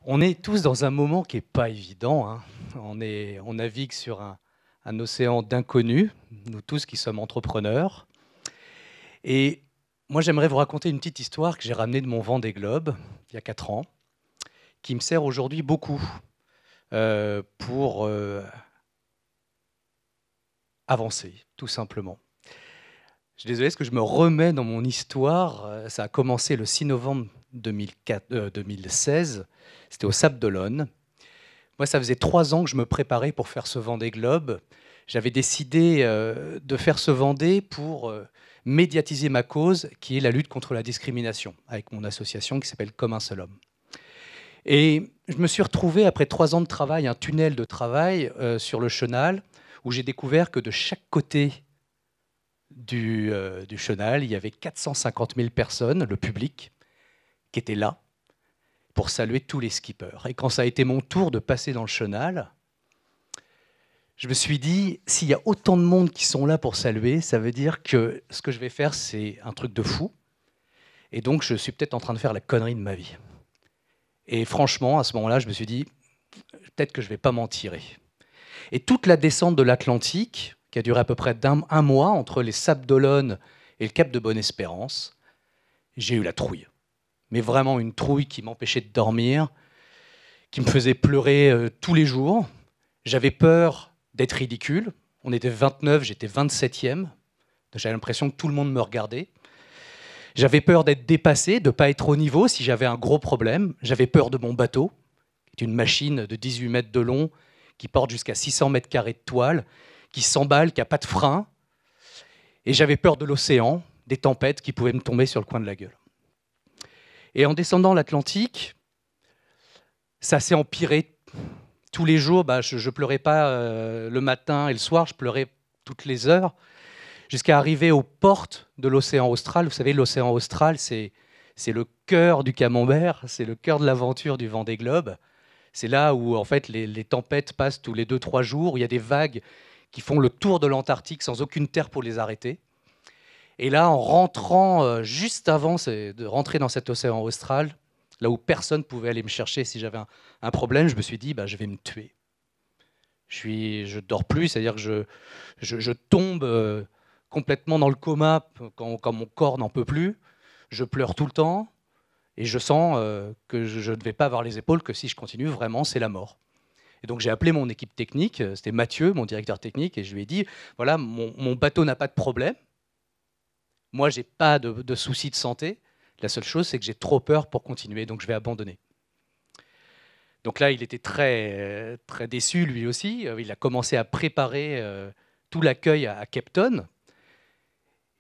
On est tous dans un moment qui n'est pas évident, hein. On navigue sur un océan d'inconnus, nous tous qui sommes entrepreneurs. Et moi, j'aimerais vous raconter une petite histoire que j'ai ramenée de mon Vendée Globe, il y a 4 ans, qui me sert aujourd'hui beaucoup pour avancer, tout simplement. Je suis désolé, parce que je me remets dans mon histoire. Ça a commencé le 6 novembre 2016. C'était au Sable d'Olonne. Moi, ça faisait 3 ans que je me préparais pour faire ce Vendée Globe. J'avais décidé de faire ce Vendée pour médiatiser ma cause, qui est la lutte contre la discrimination, avec mon association qui s'appelle Comme un seul homme. Et je me suis retrouvé, après 3 ans de travail, un tunnel de travail sur le chenal, où j'ai découvert que de chaque côté du chenal, il y avait 450 000 personnes, le public, qui étaient là pour saluer tous les skippers. Et quand ça a été mon tour de passer dans le chenal, je me suis dit, s'il y a autant de monde qui sont là pour saluer, ça veut dire que ce que je vais faire, c'est un truc de fou. Et donc, je suis peut-être en train de faire la connerie de ma vie. Et franchement, à ce moment-là, je me suis dit, peut-être que je ne vais pas m'en tirer. Et toute la descente de l'Atlantique, qui a duré à peu près un mois, entre les Sables d'Olonne et le Cap de Bonne-Espérance, j'ai eu la trouille. Mais vraiment une trouille qui m'empêchait de dormir, qui me faisait pleurer tous les jours. J'avais peur d'être ridicule. On était 29, j'étais 27e. J'avais l'impression que tout le monde me regardait. J'avais peur d'être dépassé, de ne pas être au niveau si j'avais un gros problème. J'avais peur de mon bateau, qui est une machine de 18 mètres de long, qui porte jusqu'à 600 mètres carrés de toile, qui s'emballe, qui n'a pas de frein. Et j'avais peur de l'océan, des tempêtes qui pouvaient me tomber sur le coin de la gueule. Et en descendant l'Atlantique, ça s'est empiré. Tous les jours, je ne pleurais pas le matin et le soir, je pleurais toutes les heures, jusqu'à arriver aux portes de l'océan Austral. Vous savez, l'océan Austral, c'est le cœur du camembert, c'est le cœur de l'aventure du Vendée Globe. C'est là où en fait, les tempêtes passent tous les 2-3 jours, où il y a des vagues qui font le tour de l'Antarctique sans aucune terre pour les arrêter. Et là, en rentrant, juste avant de rentrer dans cet océan austral, là où personne ne pouvait aller me chercher si j'avais un problème, je me suis dit, je vais me tuer. Je dors plus, c'est-à-dire que je tombe complètement dans le coma quand mon corps n'en peut plus. Je pleure tout le temps et je sens que je ne vais pas avoir les épaules, que si je continue, vraiment, c'est la mort. Et donc j'ai appelé mon équipe technique, c'était Mathieu, mon directeur technique, et je lui ai dit, voilà, mon bateau n'a pas de problème. Moi, je n'ai pas de soucis de santé. La seule chose, c'est que j'ai trop peur pour continuer, donc je vais abandonner. Donc là, il était très, très déçu, lui aussi. Il a commencé à préparer tout l'accueil à Cape Town.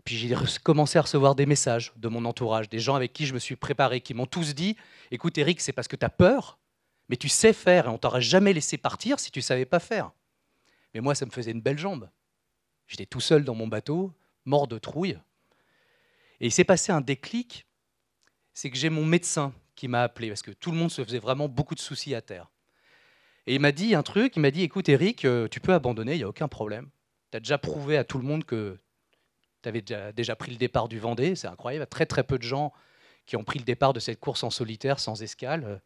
Puis j'ai commencé à recevoir des messages de mon entourage, des gens avec qui je me suis préparé, qui m'ont tous dit, écoute Eric, c'est parce que tu as peur, mais tu sais faire, et on t'aurait jamais laissé partir si tu ne savais pas faire. Mais moi, ça me faisait une belle jambe. J'étais tout seul dans mon bateau, mort de trouille. Et il s'est passé un déclic, c'est que j'ai mon médecin qui m'a appelé, parce que tout le monde se faisait vraiment beaucoup de soucis à terre. Et il m'a dit un truc, il m'a dit, écoute Eric, tu peux abandonner, il n'y a aucun problème. Tu as déjà prouvé à tout le monde que tu avais déjà pris le départ du Vendée, c'est incroyable, il y a très très peu de gens qui ont pris le départ de cette course en solitaire sans escale.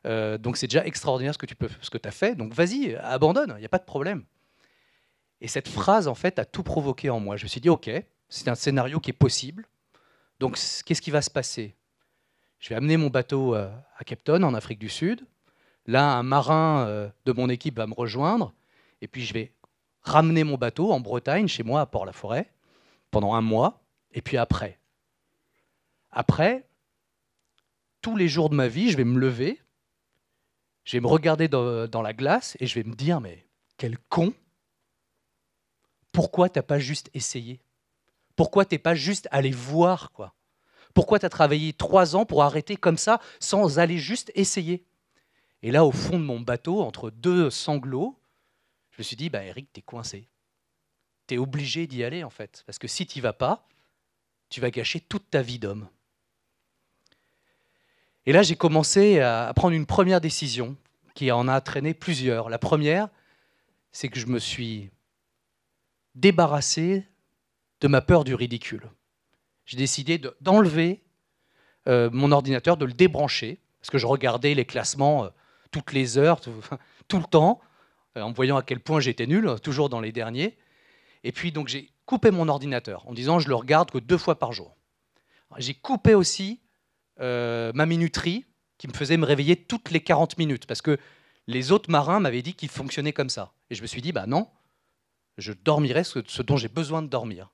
Donc c'est déjà extraordinaire ce que tu as fait, donc vas-y, abandonne, il n'y a pas de problème. Et cette phrase, en fait, a tout provoqué en moi. Je me suis dit, ok, c'est un scénario qui est possible, donc qu'est-ce qui va se passer? Je vais amener mon bateau à Cape Town, en Afrique du Sud. Là, un marin de mon équipe va me rejoindre. Et puis, je vais ramener mon bateau en Bretagne, chez moi, à Port-la-Forêt, pendant un mois. Et puis après, tous les jours de ma vie, je vais me lever, je vais me regarder dans la glace et je vais me dire, mais quel con! Pourquoi t'as pas juste essayé? Pourquoi t'es pas juste allé voir, quoi? Pourquoi tu as travaillé 3 ans pour arrêter comme ça, sans aller juste essayer? Et là, au fond de mon bateau, entre deux sanglots, je me suis dit, Eric, t'es coincé. T'es obligé d'y aller, en fait. Parce que si t'y vas pas, tu vas gâcher toute ta vie d'homme. Et là, j'ai commencé à prendre une première décision qui en a traîné plusieurs. La première, c'est que je me suis débarrassé de ma peur du ridicule. J'ai décidé d'enlever mon ordinateur, de le débrancher. Parce que je regardais les classements toutes les heures, tout le temps, en me voyant à quel point j'étais nul, toujours dans les derniers. Et puis donc j'ai coupé mon ordinateur en disant je le regarde que 2 fois par jour. J'ai coupé aussi ma minuterie qui me faisait me réveiller toutes les 40 minutes parce que les autres marins m'avaient dit qu'ils fonctionnaient comme ça. Et je me suis dit, bah non, je dormirai ce dont j'ai besoin de dormir.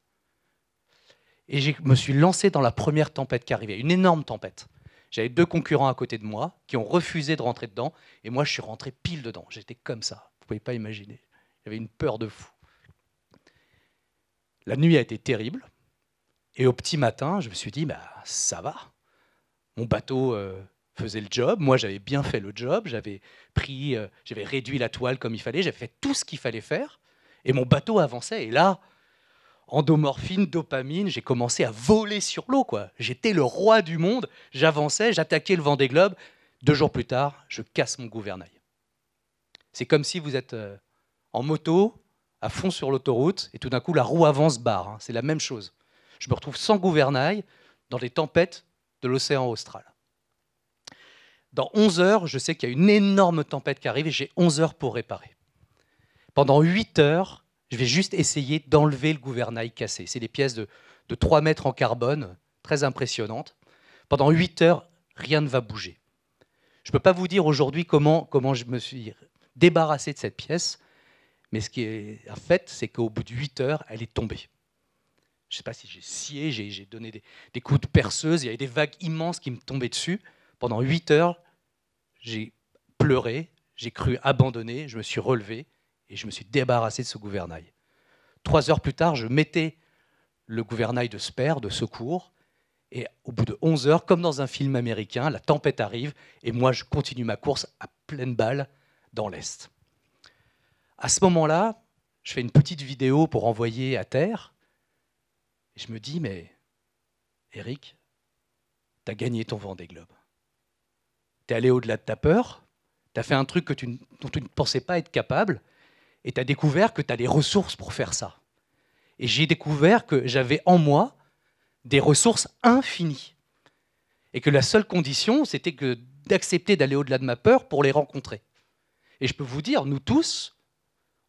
Et je me suis lancé dans la première tempête qui arrivait, une énorme tempête. J'avais 2 concurrents à côté de moi qui ont refusé de rentrer dedans, et moi je suis rentré pile dedans. J'étais comme ça, vous ne pouvez pas imaginer. J'avais une peur de fou. La nuit a été terrible, et au petit matin, je me suis dit, bah, ça va. Mon bateau faisait le job, moi j'avais bien fait le job, j'avais réduit la toile comme il fallait, j'avais fait tout ce qu'il fallait faire, et mon bateau avançait. Et là, endomorphine, dopamine, j'ai commencé à voler sur l'eau, quoi. J'étais le roi du monde, j'avançais, j'attaquais le Vendée Globe. 2 jours plus tard, je casse mon gouvernail. C'est comme si vous êtes en moto, à fond sur l'autoroute, et tout d'un coup, la roue avant se barre. Hein. C'est la même chose. Je me retrouve sans gouvernail dans des tempêtes de l'océan austral. Dans 11 heures, je sais qu'il y a une énorme tempête qui arrive et j'ai 11 heures pour réparer. Pendant 8 heures, je vais juste essayer d'enlever le gouvernail cassé. C'est des pièces de 3 mètres en carbone, très impressionnantes. Pendant 8 heures, rien ne va bouger. Je ne peux pas vous dire aujourd'hui comment je me suis débarrassé de cette pièce, mais ce qui est un fait, c'est qu'au bout de 8 heures, elle est tombée. Je ne sais pas si j'ai scié, j'ai donné des coups de perceuse, il y avait des vagues immenses qui me tombaient dessus. Pendant 8 heures, j'ai pleuré, j'ai cru abandonner, je me suis relevé et je me suis débarrassé de ce gouvernail. 3 heures plus tard, je mettais le gouvernail de spare, de secours, et au bout de 11 heures, comme dans un film américain, la tempête arrive et moi, je continue ma course à pleine balle dans l'Est. À ce moment-là, je fais une petite vidéo pour envoyer à terre. Et je me dis, mais Eric, tu as gagné ton Vendée Globe. Tu es allé au-delà de ta peur, tu as fait un truc dont tu ne pensais pas être capable, et tu as découvert que tu as les ressources pour faire ça. Et j'ai découvert que j'avais en moi des ressources infinies. Et que la seule condition, c'était d'accepter d'aller au-delà de ma peur pour les rencontrer. Et je peux vous dire, nous tous,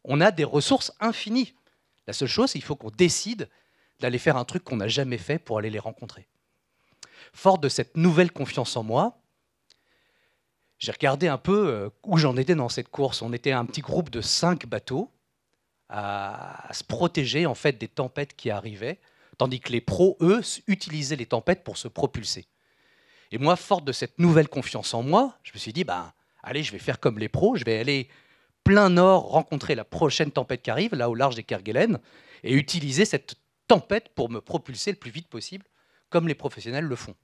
on a des ressources infinies. La seule chose, c'est qu'il faut qu'on décide d'aller faire un truc qu'on n'a jamais fait pour aller les rencontrer. Fort de cette nouvelle confiance en moi, j'ai regardé un peu où j'en étais dans cette course. On était un petit groupe de 5 bateaux à se protéger en fait des tempêtes qui arrivaient, tandis que les pros, eux, utilisaient les tempêtes pour se propulser. Et moi, fort de cette nouvelle confiance en moi, je me suis dit, allez, je vais faire comme les pros, je vais aller plein nord rencontrer la prochaine tempête qui arrive, là au large des Kerguelen, et utiliser cette tempête pour me propulser le plus vite possible, comme les professionnels le font.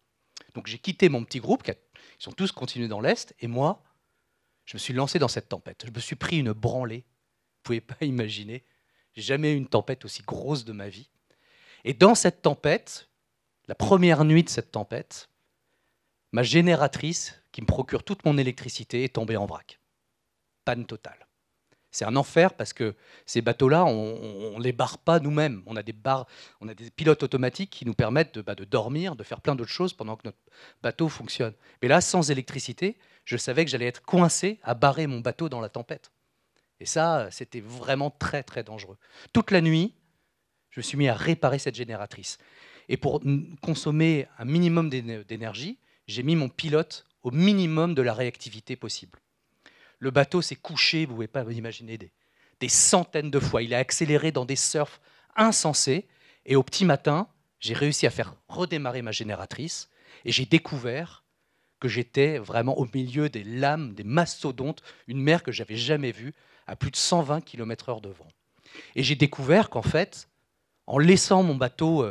Donc j'ai quitté mon petit groupe, ils sont tous continués dans l'Est, et moi, je me suis lancé dans cette tempête. Je me suis pris une branlée, vous ne pouvez pas imaginer, j'ai jamais eu une tempête aussi grosse de ma vie. Et dans cette tempête, la première nuit de cette tempête, ma génératrice, qui me procure toute mon électricité, est tombée en vrac. Panne totale. C'est un enfer parce que ces bateaux-là, on ne les barre pas nous-mêmes. On a des pilotes automatiques qui nous permettent de dormir, de faire plein d'autres choses pendant que notre bateau fonctionne. Mais là, sans électricité, je savais que j'allais être coincé à barrer mon bateau dans la tempête. Et ça, c'était vraiment très, très dangereux. Toute la nuit, je me suis mis à réparer cette génératrice. Et pour consommer un minimum d'énergie, j'ai mis mon pilote au minimum de la réactivité possible. Le bateau s'est couché, vous ne pouvez pas vous imaginer, des centaines de fois. Il a accéléré dans des surfs insensés. Et au petit matin, j'ai réussi à faire redémarrer ma génératrice. Et j'ai découvert que j'étais vraiment au milieu des lames, des mastodontes, une mer que je n'avais jamais vue, à plus de 120 km/h de vent. Et j'ai découvert qu'en fait, en laissant mon bateau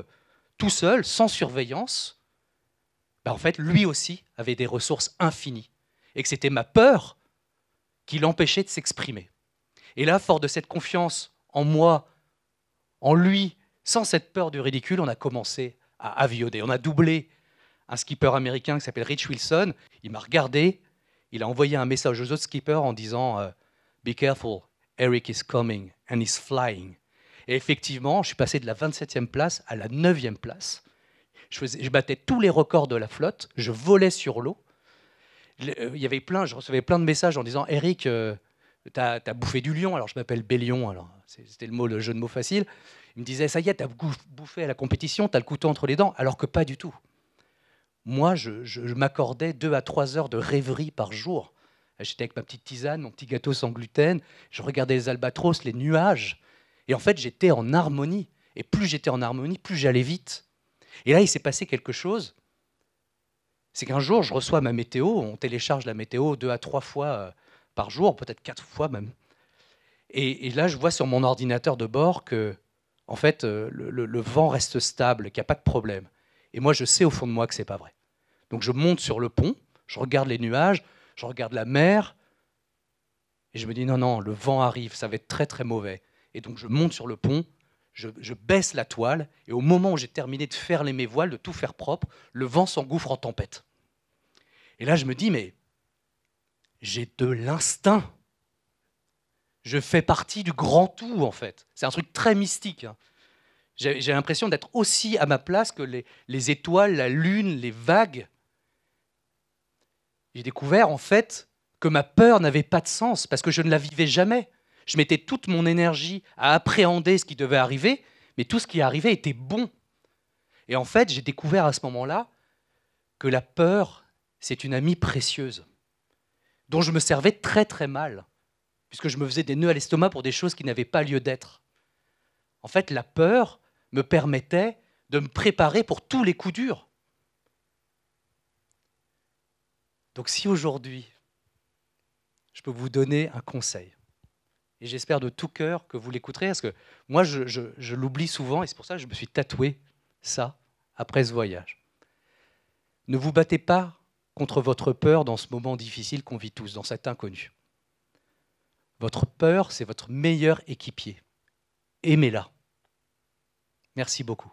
tout seul, sans surveillance, en fait, lui aussi avait des ressources infinies. Et que c'était ma peur qui l'empêchait de s'exprimer. Et là, fort de cette confiance en moi, en lui, sans cette peur du ridicule, on a commencé à avioder. On a doublé un skipper américain qui s'appelle Rich Wilson. Il m'a regardé, il a envoyé un message aux autres skippers en disant « Be careful, Eric is coming and he's flying ». Et effectivement, je suis passé de la 27e place à la 9e place. Je battais tous les records de la flotte, je volais sur l'eau. Il y avait je recevais plein de messages en disant Eric, t'as bouffé du lion. Alors je m'appelle Bélion, alors c'était le jeu de mots facile. Il me disait ça y est, t'as bouffé à la compétition, t'as le couteau entre les dents, alors que pas du tout. Moi, je m'accordais 2 à 3 heures de rêverie par jour. J'étais avec ma petite tisane, mon petit gâteau sans gluten, je regardais les albatros, les nuages, et en fait j'étais en harmonie. Et plus j'étais en harmonie, plus j'allais vite. Et là, il s'est passé quelque chose. C'est qu'un jour, je reçois ma météo, on télécharge la météo 2 à 3 fois par jour, peut-être 4 fois même. Et là, je vois sur mon ordinateur de bord que, en fait, le vent reste stable, qu'il n'y a pas de problème. Et moi, je sais au fond de moi que ce n'est pas vrai. Donc je monte sur le pont, je regarde les nuages, je regarde la mer, et je me dis non, non, le vent arrive, ça va être très très mauvais. Et donc je monte sur le pont, je baisse la toile, et au moment où j'ai terminé de faire mes voiles, de tout faire propre, le vent s'engouffre en tempête. Et là, je me dis, mais j'ai de l'instinct. Je fais partie du grand tout, en fait. C'est un truc très mystique. Hein. J'ai l'impression d'être aussi à ma place que les étoiles, la lune, les vagues. J'ai découvert, en fait, que ma peur n'avait pas de sens, parce que je ne la vivais jamais. Je mettais toute mon énergie à appréhender ce qui devait arriver, mais tout ce qui arrivait était bon. Et en fait, j'ai découvert à ce moment-là que la peur, c'est une amie précieuse, dont je me servais très très mal, puisque je me faisais des nœuds à l'estomac pour des choses qui n'avaient pas lieu d'être. En fait, la peur me permettait de me préparer pour tous les coups durs. Donc si aujourd'hui, je peux vous donner un conseil, et j'espère de tout cœur que vous l'écouterez, parce que moi, je l'oublie souvent, et c'est pour ça que je me suis tatoué ça après ce voyage. Ne vous battez pas contre votre peur dans ce moment difficile qu'on vit tous, dans cet inconnu. Votre peur, c'est votre meilleur équipier. Aimez-la. Merci beaucoup.